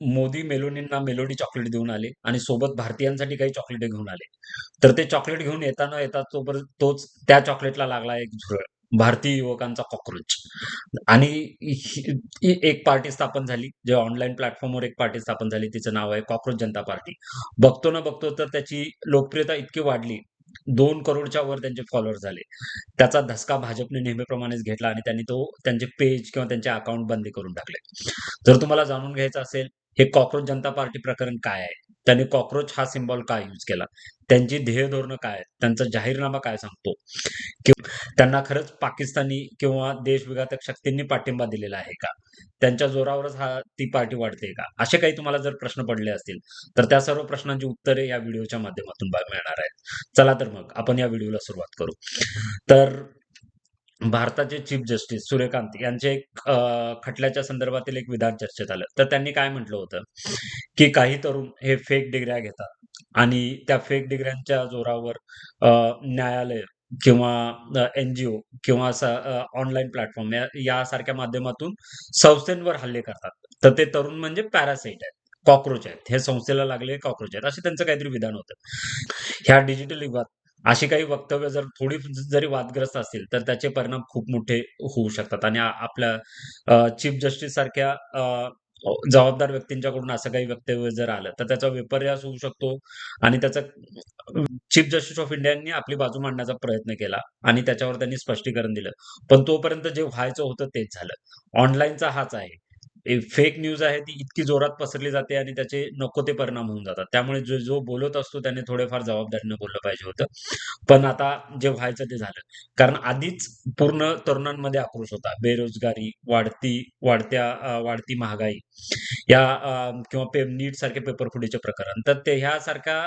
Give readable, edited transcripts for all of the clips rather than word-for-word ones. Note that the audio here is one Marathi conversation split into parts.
मोदी मेलोडींना मेलोडी चॉकलेट देऊन आले आणि सोबत भारतीयांसाठी काही चॉकलेट घेऊन आले. तर ते चॉकलेट घेऊन येता तोच त्या चॉकलेटला लागला एक झुरळ. भारतीय युवकांचा कॉकरोच. आणि ही एक पार्टी स्थापन झाली, जे ऑनलाईन प्लॅटफॉर्मवर एक पार्टी स्थापन झाली. तिचं नाव आहे कॉकरोच जनता पार्टी. बघतो ना बघतो तर त्याची लोकप्रियता इतकी वाढली. 2 करोडच्या वर त्यांचे फॉलोअर्स झाले. त्याचा धसका भाजपने नेहमीप्रमाणेच घेतला आणि त्यांचे पेज किंवा त्यांचे अकाउंट बंद करून टाकले. जर तुम्हाला जाणून घ्यायचं असेल, हे कॉकरोच जनता पार्टी प्रकरण काय आहे? त्यांनी कॉकरोच हा सिम्बॉल का यूज केला? त्यांची ध्येय धोरणं काय आहेत? त्यांचा जाहीरनामा काय सांगतो? त्यांना खरंच पाकिस्तानी किंवा देशविघातक शक्तींनी पाठिंबा दिलेला आहे का? त्यांच्या जोरावरच ती पार्टी वाढते का? असे काही तुम्हाला जर प्रश्न पडले असतील, तर त्या सर्व प्रश्नांची उत्तरे या व्हिडिओच्या माध्यमातून मिळणार आहेत. चला तर मग आपण या व्हिडिओला सुरुवात करू. तर भारताचे चीफ जस्टिस सूर्यकांत यांचे एक खटल्याच्या संदर्भातील एक विधान चर्चेत आलं. तर त्यांनी काय म्हटलं होतं, की काही तरुण हे फेक डिग्र्या घेतात आणि त्या फेक डिग्र्यांच्या जोरावर न्यायालय किंवा एन-जी-ओ किंवा ऑनलाईन प्लॅटफॉर्म यासारख्या माध्यमातून संस्थांवर हल्ले करतात. तर ते तरुण म्हणजे पॅरासाइट आहेत, कॉकरोच आहेत. हे संस्थेला लागलेले कॉकरोच आहेत. असं त्यांचं काहीतरी विधान होतं. ह्या डिजिटल युगात अशी काही वक्तव्य जर थोडी जरी वादग्रस्त असतील, तर त्याचे परिणाम खूप मोठे होऊ शकतात आणि आपल्या चीफ जस्टिस सारख्या जबाबदार व्यक्तींच्याकडून असं काही वक्तव्य जर आलं, तर त्याचा विपर्यास होऊ शकतो आणि त्याचा चीफ जस्टिस ऑफ इंडियानी आपली बाजू मांडण्याचा प्रयत्न केला आणि त्याच्यावर त्यांनी स्पष्टीकरण दिलं. पण तोपर्यंत जे व्हायचं होतं तेच झालं. ऑनलाईनचा हाच आहे. फेक न्यूज आहे ती इतकी जोरात पसरली जाते आणि त्याचे नको ते परिणाम होऊन जातात. त्यामुळे जो बोलत असतो त्याने थोडेफार जबाबदारीने बोललं पाहिजे होतं. पण आता जे व्हायचं ते झालं. कारण आधीच पूर्ण तरुणांमध्ये आक्रोश होता. बेरोजगारी, वाढती महागाई किंवा नीट सारखे पेपरफुटीचे प्रकरण. तर ते ह्यासारखा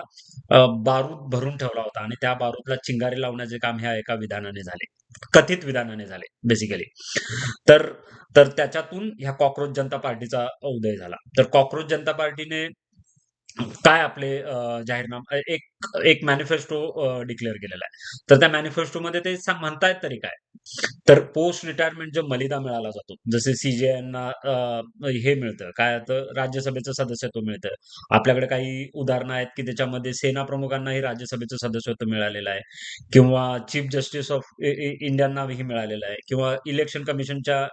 बारूद भरून ठेवला होता आणि त्या बारूदला चिंगारी लावण्याचे काम ह्या एका विधानाने झाले. कथित विधानाने झाले बेसिकली. तर तर त्याच्यातून ह्या कॉकरोच जनता पार्टीचा उदय झाला. तर कॉकरोच जनता पार्टीने काय आपले एक एक मॅनिफेस्टो डिक्लेअर केलेला आहे. तर त्या मॅनिफेस्टोमध्ये ते म्हणतायत तरी काय? तर पोस्ट रिटायरमेंट जो मलिदा मिळाला जातो. जसे सी-जे-आयांना हे मिळतं, काय होतं राज्यसभेचं सदस्यत्व मिळतं. आपल्याकडे काही उदाहरणं आहेत, की त्याच्यामध्ये सेनाप्रमुखांनाही राज्यसभेचं सदस्यत्व मिळालेलं आहे किंवा चीफ जस्टिस ऑफ इंडियानाही मिळालेलं आहे किंवा इलेक्शन कमिशनच्या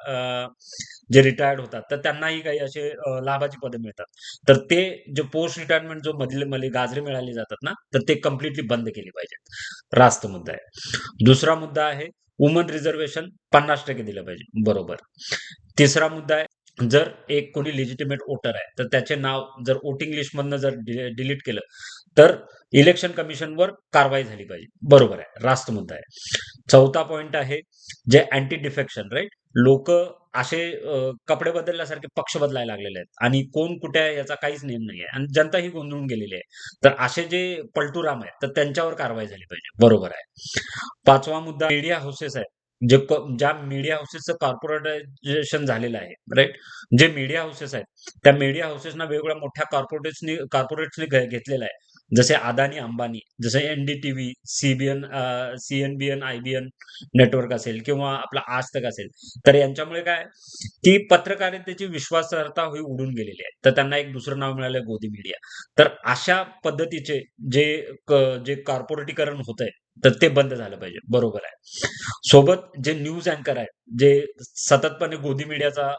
जे रिटायर्ड होतात, तर त्यांनाही काही असे लाभाची पदं मिळतात. तर ते जे पोस्ट रिटायरमेंट जो मधले गाजरे मिळाले जातात ना, तर ते कंप्लीटली बंद केली पाहिजेत. रास्त मुद्दा आहे. दुसरा मुद्दा आहे वुमन रिझर्व्हेशन 50% दिलं पाहिजे. बरोबर. तिसरा मुद्दा आहे, जर एक कोणी लेजिटिमेट वोटर आहे, तर त्याचे नाव जर वोटिंग लिस्टमधनं जर डिलीट केलं, तर इलेक्शन कमिशनवर कारवाई झाली पाहिजे. बरोबर आहे. रास्त मुद्दा आहे. चौथा पॉइंट आहे, जे अँटी डिफेक्शन राइट? लोकं असे कपडे बदलल्यासारखे पक्ष बदलायला लागलेले आहेत आणि कोण कुठे आहे याचा काहीच नेम नाहीये आणि जनता ही गोंधळून गेलेली आहे. तर असे जे पलटूराम आहेत, तर त्यांच्यावर कारवाई झाली पाहिजे. बरोबर आहे. 5वा मुद्दा मीडिया हाऊसेस आहेत. ज्या मीडिया हाऊसेसचं कॉर्पोरेटायझेशन झालेलं आहे, राइट? जे मीडिया हाऊसेस आहेत, त्या मीडिया हाऊसेसना वेगवेगळ्या मोठ्या कॉर्पोरेट्सनी घेतलेलं आहे. जसे अदानी, अंबानी, जसे एन-डी-टीव्ही, सी-एन-बी-एन, आय-बी-एन नेटवर्क असेल किंवा आपला आज तक असेल. तर यांच्यामुळे काय की पत्रकारितेची विश्वासार्हता ही उडून गेलेली आहे. तर त्यांना एक दुसरं नाव मिळालंय गोदी मीडिया. तर अशा पद्धतीचे जे जे कॉर्पोरेटीकरण होतंय, तर ते बंद झालं पाहिजे. बरोबर आहे. सोबत जे न्यूज अँकर आहेत, जे सततपणे गोदी मीडियाचा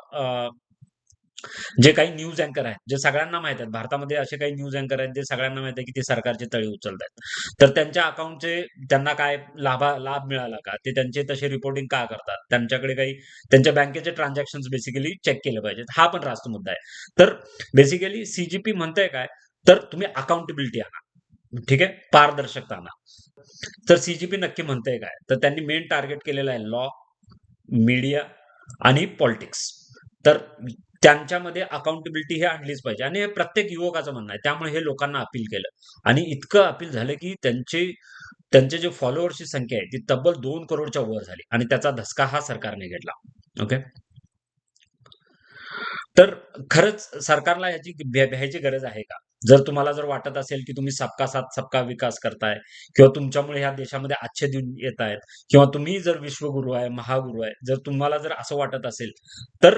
जे काही न्यूज अँकर आहेत, जे सगळ्यांना माहीत आहेत. भारतामध्ये असे काही न्यूज अँकर आहेत, जे सगळ्यांना माहीत आहे, की ते सरकारची तळी उचलतायत. तर त्यांच्या अकाउंटचे त्यांना काय लाभ मिळाला का? ते त्यांचे तसे रिपोर्टिंग का करतात? त्यांच्याकडे काही त्यांच्या बँकेचे ट्रान्झॅक्शन्स बेसिकली चेक केले पाहिजेत. हा पण रास्त मुद्दा आहे. तर बेसिकली सी म्हणतंय काय? तर तुम्ही अकाउंटबिलिटी आणा. ठीक आहे? पारदर्शकता आणा. तर सी नक्की म्हणतंय काय? तर त्यांनी मेन टार्गेट केलेलं आहे लॉ, मीडिया आणि पॉलिटिक्स. तर त्यांच्यामध्ये अकाउंटेबिलिटी हे आणलीच पाहिजे आणि हे प्रत्येक युवकाचं म्हणणं आहे. त्यामुळे हे लोकांना अपील केलं आणि इतकं अपील झालं, की त्यांचे जे फॉलोअर्सची संख्या आहे, ती तब्बल 2 करोडच्या वर झाली आणि त्याचा धसका हा सरकारने घेतला. ओके. तर खरंच सरकारला याची भ्यायची गरज आहे का? जर तुम्हाला जर वाटत असेल, की तुम्ही सबका साथ सबका विकास करताय किंवा तुमच्यामुळे ह्या देशामध्ये अच्छे दिन येत आहेत किंवा तुम्ही जर विश्वगुरू आहे, महागुरू आहे, जर तुम्हाला जर असं वाटत असेल, तर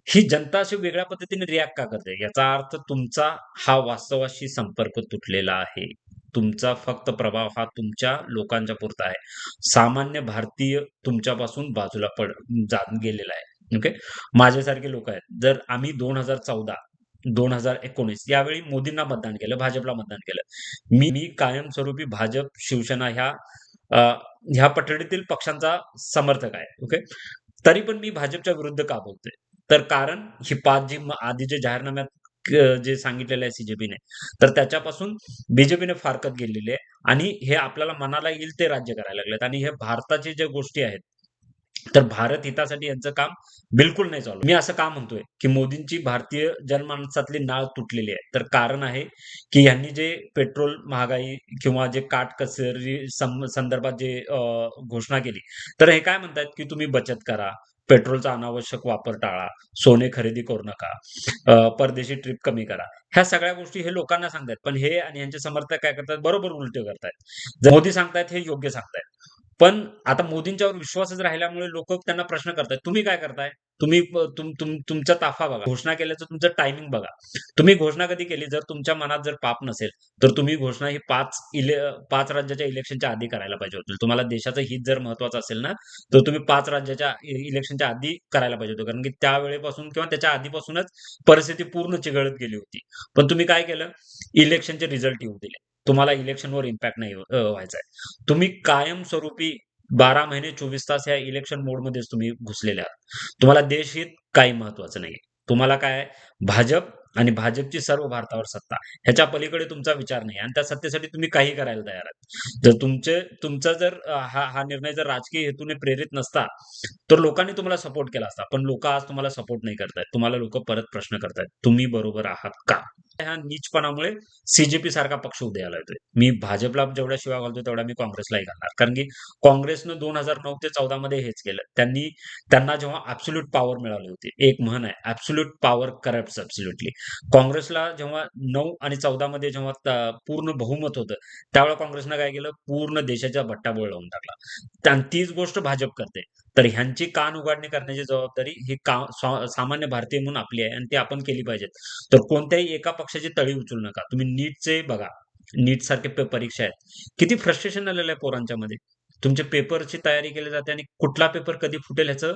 ही जनता अशी वेगळ्या पद्धतीने रिएक्ट का करते? याचा अर्थ तुमचा हा वास्तवाशी संपर्क तुटलेला आहे. तुमचा फक्त प्रभाव हा तुमच्या लोकांच्या पुरता आहे. सामान्य भारतीय तुमच्यापासून बाजूला जात गेलेला आहे. ओके. माझ्यासारखे लोक आहेत. जर आम्ही 2014, 2019 यावेळी मोदींना मतदान केलं, भाजपला मतदान केलं. मी कायमस्वरूपी भाजप, शिवसेना अ, ह्या पठडीतील पक्षांचा समर्थक आहे. ओके. तरी पण मी भाजपच्या विरुद्ध का बोलतोय? तर कारण ही 5 जी आधी जे जाहीरनाम्यात जे सांगितलेलं आहे सीजेपीने, तर त्याच्यापासून बीजेपीने फारकत गेलेली आहे आणि हे आपल्याला मनाला येईल ते राज्य करायला लागलेत आणि हे भारताच्या ज्या गोष्टी आहेत, तर भारत हितासाठी यांचं काम बिलकुल नाही चालू. मी असं का म्हणतोय, की मोदींची भारतीय जनमानसातली नाळ तुटलेली आहे. तर कारण आहे, की यांनी जे पेट्रोल महागाई किंवा जे काटकसरी संदर्भात जे घोषणा केली, तर हे काय म्हणतायत, की तुम्ही बचत करा, पेट्रोलचा अनावश्यक वापर टाळा, सोने खरेदी करू नका, परदेशी ट्रिप कमी करा. ह्या सगळ्या गोष्टी हे लोकांना सांगतायत. पण हे आणि यांचे समर्थक काय करतात, बरोबर उलटे करतायत. मोदी सांगतायत हे योग्य सांगतायत. पण आता मोदींच्यावर विश्वासच राहिल्यामुळे लोकं त्यांना प्रश्न करतायत, "तुम्ही काय करताय? तुम्ही तुमचा ताफा बघा. घोषणा केल्याचं तुमचं टायमिंग बघा. तुम्ही घोषणा कधी केली? जर तुमच्या मनात जर पाप नसेल, तर तुम्ही घोषणा ही 5 राज्याच्या इलेक्शनच्या आधी करायला पाहिजे होती. तुम्हाला देशाचं हित जर महत्त्वाचं असेल ना, तर तुम्ही 5 राज्याच्या इलेक्शनच्या आधी करायला पाहिजे होतं. कारण की त्यावेळेपासून किंवा त्याच्या आधीपासूनच परिस्थिती पूर्ण चिघळत गेली होती. पण तुम्ही काय केलं? इलेक्शनचे रिझल्ट येऊ दिले. तुम्हाला इलेक्शनवर इम्पॅक्ट नाही व्हायचा आहे. तुम्ही कायमस्वरूपी 12 महिने 24 तास या इलेक्शन मोडमध्येच तुम्ही घुसलेले आहात. तुम्हाला देशहित काही महत्त्वाचं नाहीये. तुम्हाला काय आहे, भाजप आणि भाजपची सर्व भारतावर सत्ता. ह्याच्या पलीकडे तुमचा विचार नाही आणि त्या सत्तेसाठी तुम्ही काही करायला तयार आहात. जर तुमचा जर हा निर्णय जर राजकीय हेतूने प्रेरित नसता, तर लोकांनी तुम्हाला सपोर्ट केला असता. पण लोकं आज तुम्हाला सपोर्ट नाही करतायत. तुम्हाला लोकं परत प्रश्न करतायत. तुम्ही बरोबर आहात का? ह्या नीचपणामुळे सीजेपी सारखा पक्ष उदयाला येतोय. मी भाजपला जेवढ्या शिव्या घालतोय तेवढ्या मी काँग्रेसलाही घालणार. कारण की काँग्रेसनं 2009 ते 14 मध्ये हेच केलं. त्यांना जेव्हा ॲब्सोल्यूट पॉवर मिळाली होती. एक म्हण आहे, "ॲब्सोल्यूट पॉवर करप्ट्स ॲब्सोल्यूटली." काँग्रेसला जेव्हा 9 आणि 14 मध्ये जेव्हा पूर्ण बहुमत होतं, त्यावेळेला काँग्रेसनं काय केलं? पूर्ण देशाचा भट्टाबोळ लावून टाकला. आणि तीच गोष्ट भाजप करते. तर ह्यांची कान उघडणी करण्याची जबाबदारी ही सामान्य भारतीय म्हणून आपली आहे आणि ती आपण केली पाहिजे. तर कोणत्याही एका पक्षाची तळी उचलू नका. तुम्ही नीटचे बघा. नीट सारखे परीक्षा आहेत. किती फ्रस्ट्रेशन आलेलं आहे पोरांच्यामध्ये. तुमच्या पेपरची तयारी केली जाते आणि कुठला पेपर कधी फुटेल ह्याचं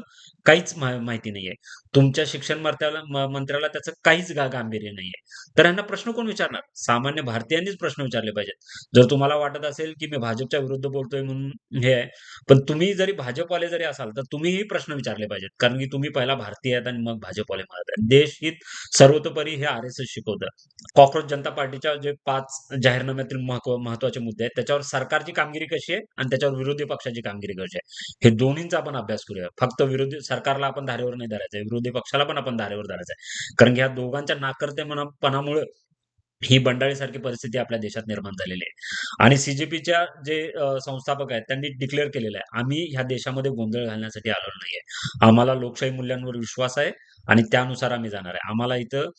काहीच माहिती नाहीये. तुमच्या शिक्षण मंत्र्याला त्याचं काहीच गांभीर्य नाहीये. तर ह्यांना प्रश्न कोण विचारणार? सामान्य भारतीयांनीच प्रश्न विचारले पाहिजेत. जर तुम्हाला वाटत असेल, की मी भाजपच्या विरुद्ध बोलतोय म्हणून हे आहे. पण तुम्ही जरी भाजपवाले जरी असाल, तर तुम्हीही प्रश्न विचारले पाहिजेत. कारण की तुम्ही पहिला भारतीय आहेत आणि मग भाजपवाले म्हणत आहेत. देशहित सर्वतोपरी हे आर-एस-एस शिकवतं. कॉकरोच जनता पार्टीच्या जे 5 जाहीरनाम्यातील महत्त्वाचे मुद्दे आहेत, त्याच्यावर सरकारची कामगिरी कशी आहे आणि त्याच्यावर विरोधी पक्षाची कामगिरी कशी आहे, हे दोन्हींचा आपण अभ्यास करूया. फक्त विरोधी सरकारला आपण धारेवर नाही धरायचंय, विरोधी पक्षाला पण आपण धारेवर धरायचंय. कारण की ह्या दोघांच्या नाकर्तेपणामुळं ही बंडाळीसारखी परिस्थिती आपल्या देशात निर्माण झालेली आहे. आणि सीजेपीच्या जे संस्थापक आहेत, त्यांनी डिक्लेअर केलेलं आहे, आम्ही ह्या देशामध्ये गोंधळ घालण्यासाठी आलेलो नाहीये. आम्हाला लोकशाही मूल्यांवर विश्वास आहे आणि त्यानुसार आम्ही जाणार आहे. आम्हाला इथं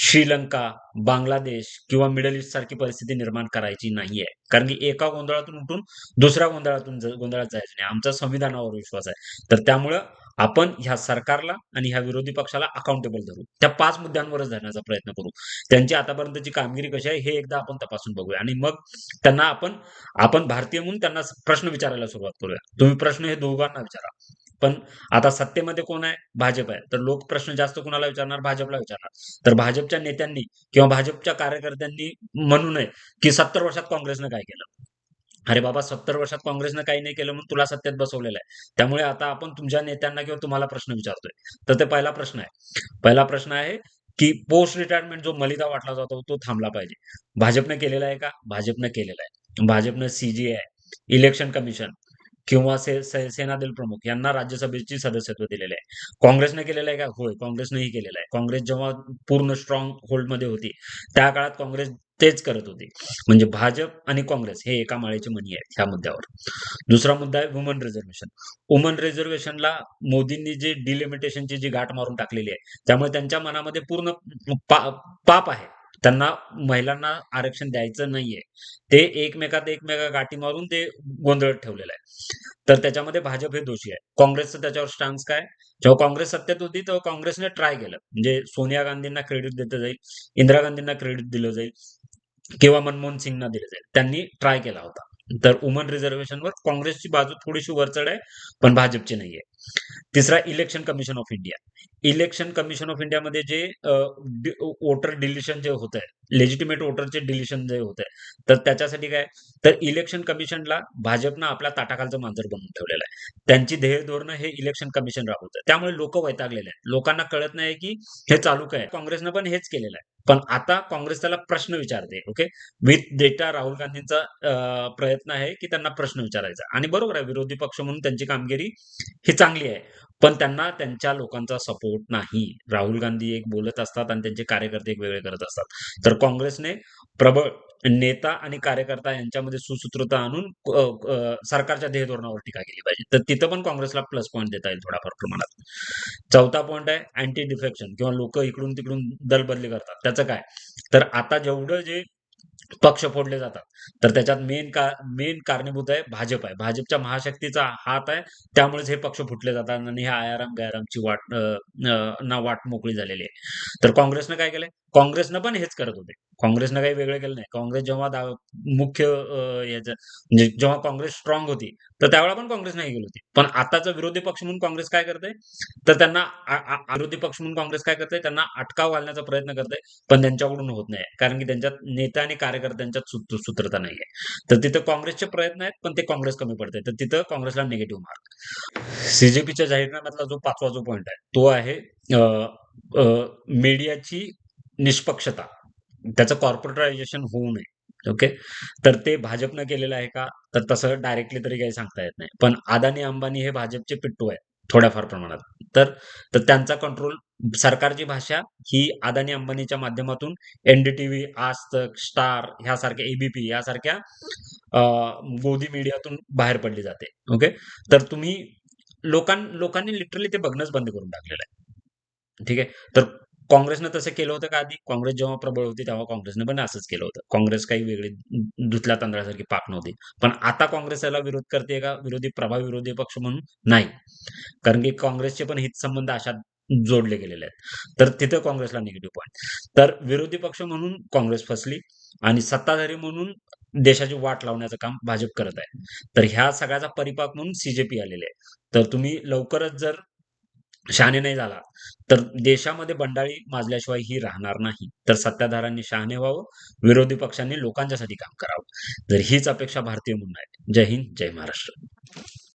श्रीलंका, बांगलादेश किंवा मिडल ईस्ट सारखी परिस्थिती निर्माण करायची नाहीये. कारण की एका गोंधळातून उठून दुसऱ्या गोंधळात जायचं नाही. आमचा संविधानावर विश्वास आहे. तर त्यामुळं आपण ह्या सरकारला आणि ह्या विरोधी पक्षाला अकाउंटेबल धरू. त्या 5 मुद्द्यांवरच धरण्याचा प्रयत्न करू. त्यांची आतापर्यंतची कामगिरी कशी आहे हे एकदा आपण तपासून बघूया आणि मग त्यांना आपण भारतीय म्हणून त्यांना प्रश्न विचारायला सुरुवात करूया. तुम्ही प्रश्न हे दोघांना विचारा. पण आता सत्तेमध्ये कोण आहे? भाजप आहे. तर लोक प्रश्न जास्त कुणाला विचारणार? भाजपला विचारणार. तर भाजपच्या नेत्यांनी किंवा भाजपच्या कार्यकर्त्यांनी म्हणू नये, की 70 वर्षात काँग्रेसनं काय केलं? अरे बाबा 70 वर्षात काँग्रेसनं काही नाही केलं म्हणून तुला सत्तेत बसवलेलं आहे. त्यामुळे आता आपण तुमच्या नेत्यांना किंवा तुम्हाला प्रश्न विचारतोय. तर ते पहिला प्रश्न आहे. पहिला प्रश्न आहे, की पोस्ट रिटायरमेंट जो मलिदा वाटला जातो तो थांबला पाहिजे. भाजपनं केलेला आहे का? भाजपनं केलेला आहे. भाजपनं सीजेआय, इलेक्शन कमिशन किंवा सेनादल प्रमुख यांना राज्यसभेची सदस्यत्व दिलेलं आहे. काँग्रेसने केलेलं आहे का? होय, काँग्रेसनेही केलेलं आहे. काँग्रेस जेव्हा पूर्ण स्ट्राँग होल्डमध्ये होती, त्या काळात काँग्रेस तेच करत होती. म्हणजे भाजप आणि काँग्रेस हे एका माळेची मणी आहेत ह्या मुद्द्यावर. दुसरा मुद्दा आहे वुमन रिझर्व्हेशन. वुमन रिझर्व्हेशनला मोदींनी जी डिलिमिटेशनची जी गाठ मारून टाकलेली आहे, त्यामुळे त्यांच्या मनामध्ये पूर्ण पा पाप आहे. त्यांना महिलांना आरक्षण द्यायचं नाहीये. ते एकमेका गाठी मारून ते गोंधळात ठेवलेलं आहे. तर त्याच्यामध्ये भाजप हे दोषी आहे. काँग्रेसचं त्याच्यावर स्टान्स काय? जेव्हा काँग्रेस सत्तेत होती, तेव्हा काँग्रेसने ट्राय केलं. म्हणजे सोनिया गांधींना क्रेडिट देता जाईल, इंदिरा गांधींना क्रेडिट दिलं जाईल किंवा मनमोहन सिंगना दिलं जाईल. त्यांनी ट्राय केला होता. तर वुमन रिझर्व्हेशनवर काँग्रेसची बाजू थोडीशी वरचढ आहे, पण भाजपची नाहीये. तिसरा election commission of India. Election commission of इंडियामध्ये जे वोटर डिलिशन जे होतंय, लेजिटिमेट वोटरचे डिलिशन जे होतंय, तर त्याच्यासाठी काय? तर इलेक्शन कमिशनला भाजपनं आपल्या ताटाखालचं मांजर बनवून ठेवलेलं आहे. त्यांची ध्येय धोरणं हे इलेक्शन कमिशन राबवतं. त्यामुळे लोकं वैतागलेले आहेत. लोकांना कळत नाही की हे चालू काय आहे? काँग्रेसनं पण हेच केलेलं आहे. पण आता काँग्रेस त्याला प्रश्न विचारते. ओके. विथ डेटा राहुल गांधींचा प्रयत्न आहे की त्यांना प्रश्न विचारायचा आणि बरोबर आहे विरोधी पक्ष म्हणून त्यांची कामगिरी ही चांगली आहे. पण त्यांना त्यांच्या लोकांचा सपोर्ट नाही. राहुल गांधी एक बोलत असतात आणि त्यांचे कार्यकर्ते एक वेगळे करत असतात. तर काँग्रेसने प्रबळ नेता आणि कार्यकर्ता यांच्यामध्ये सुसूत्रता आणून सरकारच्या ध्येय धोरणावर टीका केली पाहिजे. तर तिथं पण काँग्रेसला प्लस पॉइंट देता येईल थोड्याफार प्रमाणात. चौथा पॉइंट आहे अँटी डिफेक्शन किंवा लोकं इकडून-तिकडून दलबदली करतात. त्याचं काय? तर आता जेवढं जे पक्ष फोडले जातात. तर त्याच्यात मेन कारणीभूत आहे भाजप आहे. भाजपच्या महाशक्तीचा हात आहे. त्यामुळेच हे पक्ष फुटले जातात आणि ह्या आयाराम-गयारामची वाट मोकळी झालेली आहे. तर काँग्रेसनं काय केलंय? काँग्रेसनं पण हेच करत होते. काँग्रेसनं काही वेगळं केलं नाही. काँग्रेस जेव्हा मुख्य याचं म्हणजे जेव्हा काँग्रेस स्ट्राँग होती, तर त्यावेळेला पण काँग्रेस नाही गेली होती. पण आताचा विरोधी पक्ष म्हणून काँग्रेस काय करते? तर त्यांना विरोधी पक्ष म्हणून काँग्रेस काय करते? त्यांना अटकाव घालण्याचा प्रयत्न करते. पण त्यांच्याकडून होत नाही. कारण की त्यांच्यात नेता आणि कार्यकर्त्यांच्यात सूत्रता नाहीये. तर तिथं काँग्रेसचे प्रयत्न आहेत, पण ते काँग्रेस कमी पडते. तर तिथं काँग्रेसला निगेटिव्ह मार्क. सी जाहीरनाम्यातला जो 5वा जो पॉइंट आहे, तो आहे अ, अ, मीडियाची निष्पक्षता. त्याचं कॉर्पोरेटायझेशन होऊ नये. ओके. तर ते भाजपनं केलेलं आहे का? तर तसं डायरेक्टली तरी काही सांगता येत नाही. पण अदानी, अंबानी हे भाजपचे पिट्टू आहेत, थोड्याफार प्रमाणात. तर तर त्यांचा कंट्रोल सरकारची भाषा ही अदानी, अंबानीच्या माध्यमातून एन-डी-टीव्ही, आज तक, स्टार ह्यासारख्या एबीपी यासारख्या अ, गोदी मीडियातून बाहेर पडली जाते. ओके. तर तुम्ही लोकांनी लिटरली ते बघणंच बंद करून टाकलेलं आहे. ठीक आहे. तर काँग्रेसनं तसं केलं होतं का आधी? काँग्रेस जेव्हा प्रबळ होती तेव्हा काँग्रेसनं पण असंच केलं होतं. काँग्रेस काही वेगळी धुतल्या तांदळासारखी पाक नव्हती. पण आता काँग्रेस याला विरोध करते का प्रभावी विरोधी पक्ष म्हणून? नाही. कारण की काँग्रेसचे पण हितसंबंध अशात जोडले गेलेले आहेत. तर तिथं काँग्रेसला निगेटिव्ह पॉइंट. तर विरोधी पक्ष म्हणून काँग्रेस फसली आणि सत्ताधारी म्हणून देशाची वाट लावण्याचं काम भाजप करत आहे. तर ह्या सगळ्याचा परिपाक म्हणून आलेले आहे. तर तुम्ही लवकरच जर शहाणे नाही झाला, तर देशामध्ये बंडाळी माजल्याशिवाय ही राहणार नाही. तर सत्ताधाऱ्यांनी शहाणे व्हावं, विरोधी पक्षांनी लोकांच्यासाठी काम करावं. तर हीच अपेक्षा भारतीय म्हणून आहे. जय हिंद, जय महाराष्ट्र.